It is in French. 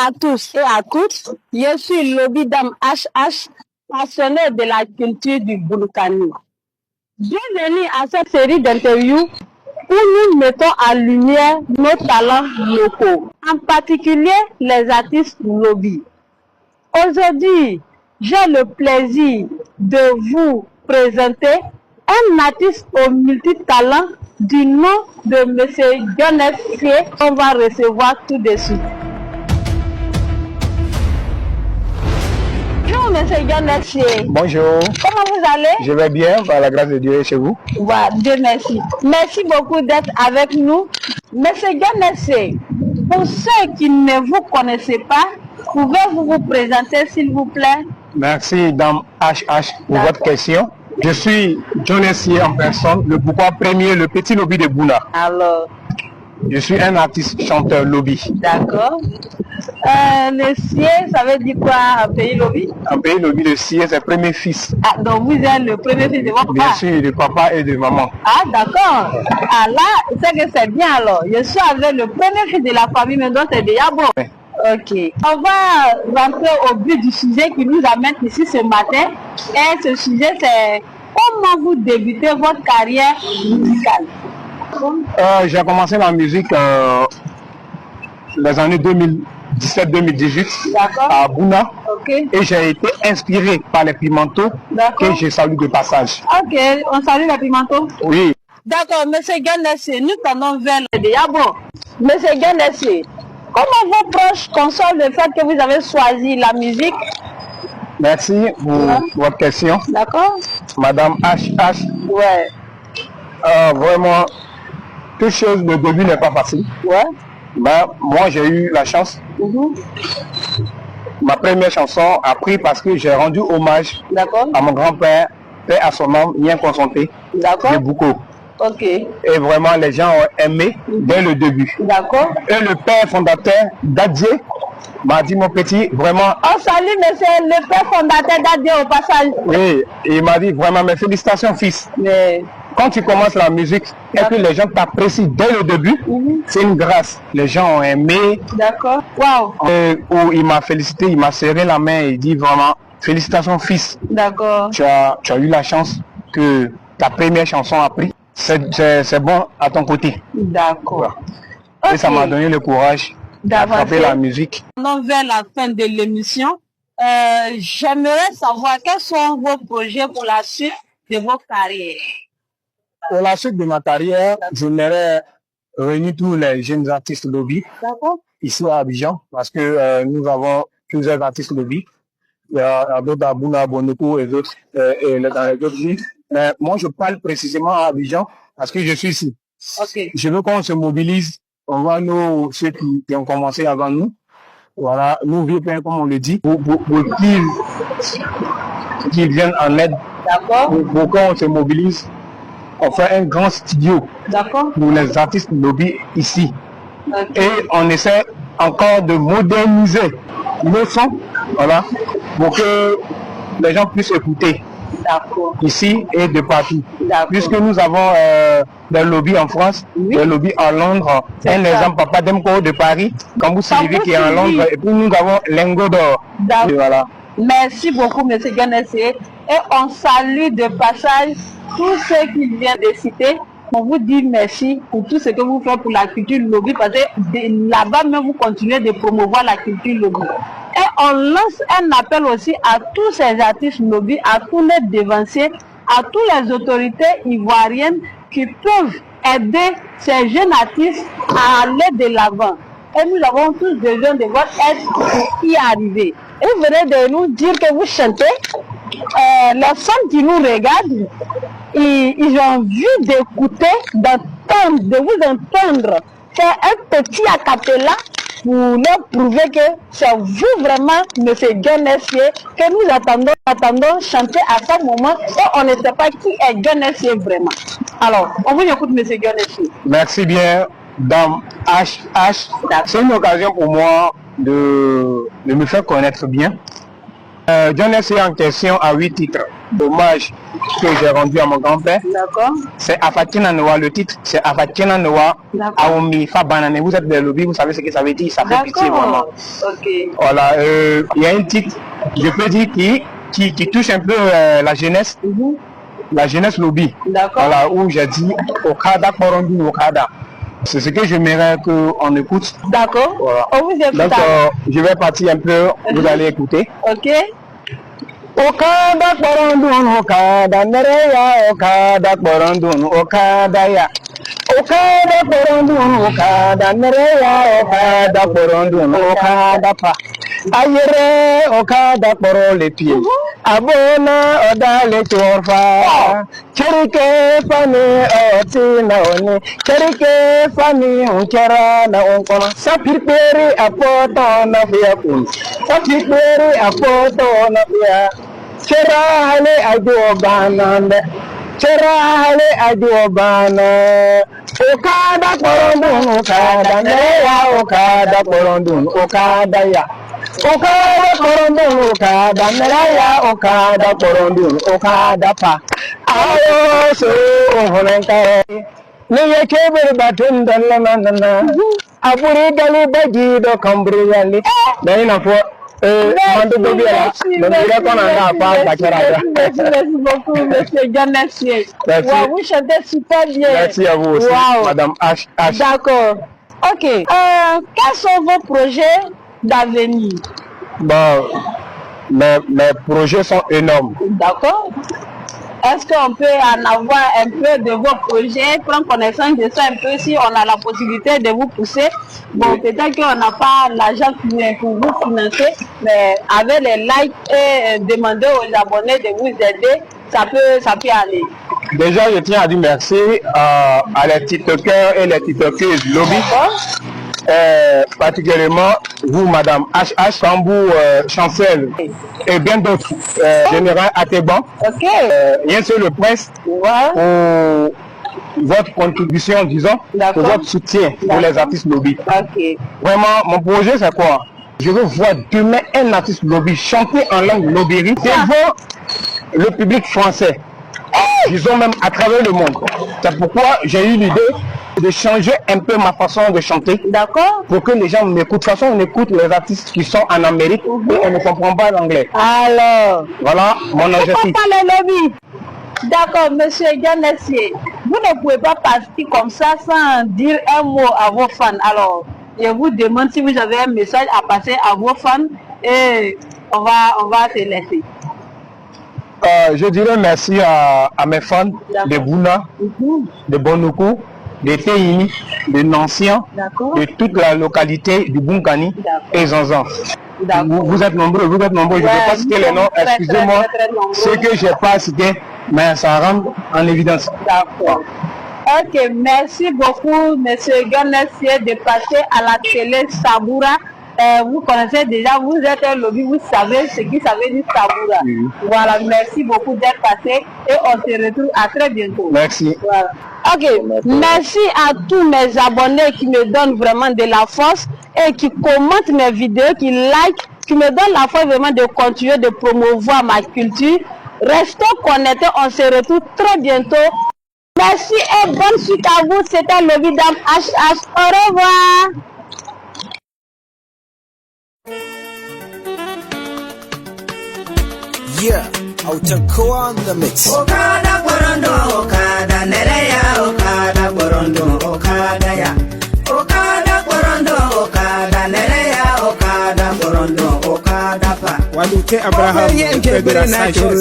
à tous et à toutes. Je suis Lobby Dame HH, passionnée de la culture du Bouloukani. Bienvenue à cette série d'interviews où nous mettons en lumière nos talents locaux, en particulier les artistes Lobby. Aujourd'hui, j'ai le plaisir de vous présenter un artiste aux multitalents du nom de M. Jones Sié qu'on va recevoir tout de suite. Bonjour M. Jones Sié. Bonjour. Comment vous allez? Je vais bien, par la grâce de Dieu, et chez vous? Voilà, Dieu merci. Merci beaucoup d'être avec nous. M. Jones Sié, pour ceux qui ne vous connaissent pas, pouvez-vous vous présenter s'il vous plaît? Merci Dame HH pour votre question. Je suis Jones Sié en personne, le pourquoi premier, le petit Lobby de Bouna. Alors, je suis un artiste chanteur Lobby. D'accord. Le Sié, ça veut dire quoi en pays Lobby? En pays Lobby, le Sié, c'est le premier fils. Ah, donc vous êtes le premier fils de votre papa? Bien sûr, de papa et de maman. Ah, d'accord. Ah là, c'est que c'est bien alors. Je suis avec le premier fils de la famille, mais donc c'est déjà bon. Ouais. Ok. On va rentrer au but du sujet qui nous amène ici ce matin. Et ce sujet, c'est comment vous débutez votre carrière musicale? J'ai commencé la musique les années 2017-2018 à Bouna. Okay. Et j'ai été inspiré par les pimentos que je salue de passage. Ok, on salue les pimentos? Oui. D'accord, M. Jones Sié, nous tendons vers le diable. M. Jones Sié, comment vos proches consolent le fait que vous avez choisi la musique? Merci pour votre question. D'accord. Madame HH. Ouais. Vraiment, toute chose, le début n'est pas facile. Ouais. Mais moi, j'ai eu la chance. Ma première chanson a pris parce que j'ai rendu hommage à mon grand-père, paix à son âme, bien consenté, de Bouko. Ok. Et vraiment, les gens ont aimé dès le début. D'accord. Et le père fondateur d'Adié m'a dit, mon petit, vraiment... Oh, salut, monsieur le père fondateur d'Adié au passage. Oui, il m'a dit, vraiment, mes félicitations, fils. Mais... Quand tu commences la musique et que les gens t'apprécient dès le début, c'est une grâce. Les gens ont aimé. D'accord. Waouh. Où il m'a félicité, il m'a serré la main et il dit vraiment, félicitations, fils. D'accord. Tu as eu la chance que ta première chanson a pris. C'est bon à ton côté. D'accord. Et ça m'a donné le courage d'attraper la musique. Vers la fin de l'émission, j'aimerais savoir quels sont vos projets pour la suite de vos carrières. Pour la suite de ma carrière, je voudrais réunir tous les jeunes artistes Lobby ici à Abidjan, parce que nous avons plusieurs artistes Lobby. Il y a d'autres à Bouna, Bonoko et d'autres dans les autres villes. Mais moi, je parle précisément à Abidjan parce que je suis ici. Okay. Je veux qu'on se mobilise. On va nous, ceux qui ont commencé avant nous, voilà, nous vieux pères, comme on le dit, pour qu'ils viennent en aide. Pour qu'on se mobilise. On fait un grand studio pour les artistes Lobby ici. Et on essaie encore de moderniser le son, voilà, pour que les gens puissent écouter ici et de partout. Puisque nous avons des lobbies en France, des lobbies en Londres, un exemple Papa Demko de Paris, Kambou Sylvie qui est en Londres, et puis nous avons Lingo d'Or. Voilà. Merci beaucoup, M. Jones Sié. Et on salue de passage tous ceux qui viennent de citer. On vous dit merci pour tout ce que vous faites pour la culture Lobby, parce que là-bas même vous continuez de promouvoir la culture Lobby. Et on lance un appel aussi à tous ces artistes Lobby, à tous les devanciers, à toutes les autorités ivoiriennes qui peuvent aider ces jeunes artistes à aller de l'avant. Et nous avons tous besoin de votre aide pour y arriver. Et vous venez de nous dire que vous chantez. Les femmes qui nous regardent, ils ont envie d'écouter, d'entendre, de vous entendre faire un petit acapella pour leur prouver que c'est vous vraiment, M. Jones Sié, que nous attendons chanter à ce moment et on ne sait pas qui est Jones Sié vraiment. Alors, on vous écoute, M. Jones Sié. Merci bien, Dame HH. C'est une occasion pour moi de me faire connaître bien. Jones Sié en question a 8 titres. hommage que j'ai rendu à mon grand-père. D'accord. C'est Afatina Noa, le titre, c'est Afatina Noa Aomi Fabanane. Vous êtes des lobbies, vous savez ce que ça veut dire, ça fait pitié vraiment. Ok. Voilà, il y a un titre, je peux dire, qui touche un peu la jeunesse. La jeunesse lobby. Voilà, où j'ai dit Okada Korondu Okada. C'est ce que j'aimerais qu'on écoute. D'accord. Voilà. On vous écoute. Donc, je vais partir un peu, vous allez écouter. Ok. Okada Korondun Okada Nereya Okada Korondun Okada ya Okada Korondun Okada Nereya Okada Korondun Okada pa Ayere Okada Koro les pieds Abona Oda le torfa Cherike Fani Otina Oni Cherike Fani Unkera na Unkona Sapirperi Apoto na Fiakun Sapirperi Apoto na Fiakun Chera hale ajo bana Okada korondun okada nereya okada korondun okada ya Okada korondun okada nereya okada korondun okada pa Ayo so honenkare Niye kebir batun dalamana Apuri gali baji do kambri yali Daina fo Merci beaucoup, monsieur Ganessier. Wow, vous chantez super bien. Merci à vous aussi, Madame H. D'accord. Ok. Quels sont vos projets d'avenir? Bon, mes projets sont énormes. D'accord. Est-ce qu'on peut en avoir un peu de vos projets, prendre connaissance de ça un peu si on a la possibilité de vous pousser? Bon, peut-être qu'on n'a pas l'argent pour vous financer, mais avec les likes et demander aux abonnés de vous aider, ça peut aller. Déjà, je tiens à dire merci à les tiktokers et les tiktokeuses lobby. Particulièrement vous, Madame HH, Tambou, Chancel et bien d'autres, Général Ateban, bien sûr le prince, pour votre contribution, disons, pour votre soutien pour les artistes lobby. Vraiment, mon projet c'est quoi? Je veux voir demain un artiste lobby chanter en langue lobbyri devant le public français, disons même à travers le monde. C'est pourquoi j'ai eu l'idée de changer un peu ma façon de chanter. D'accord. Pour que les gens m'écoutent. De toute façon, on écoute les artistes qui sont en Amérique et on ne comprend pas l'anglais. Alors, voilà mon objectif. Pas les lobbies. D'accord, monsieur Ganessier. Vous ne pouvez pas partir comme ça sans dire un mot à vos fans. Alors, je vous demande si vous avez un message à passer à vos fans et on va te laisser. Je dirais merci à mes fans de Bouna, de Bonoukou, de Teini, de Nancien, de toute la localité du Bunkani et Zanzan. Vous êtes nombreux, je ne vais pas citer les noms, excusez-moi, ce que je n'ai pas cité, mais ça rentre en évidence. D'accord. Ok, merci beaucoup, monsieur Ganessier, de passer à la télé Saboura. Vous connaissez déjà, vous êtes un lobby, vous savez ce qui ça veut dire Saboura. Voilà, merci beaucoup d'être passé et on se retrouve à très bientôt. Merci. Voilà. Ok, merci à tous mes abonnés qui me donnent vraiment de la force et qui commentent mes vidéos, qui like, qui me donnent la force vraiment de continuer de promouvoir ma culture. Restons connectés, on se retrouve très bientôt. Merci et bonne suite à vous, c'était Lobby Dame HH. Au revoir. Yeah, Autakoa on the mix. Okada Korondo, Okada Nereya, Okada Korondo, Okada ya. Okada Korondo, Okada Nereya, Okada Korondo, Okada pa. Walute Abraham, Pedro Sanchez.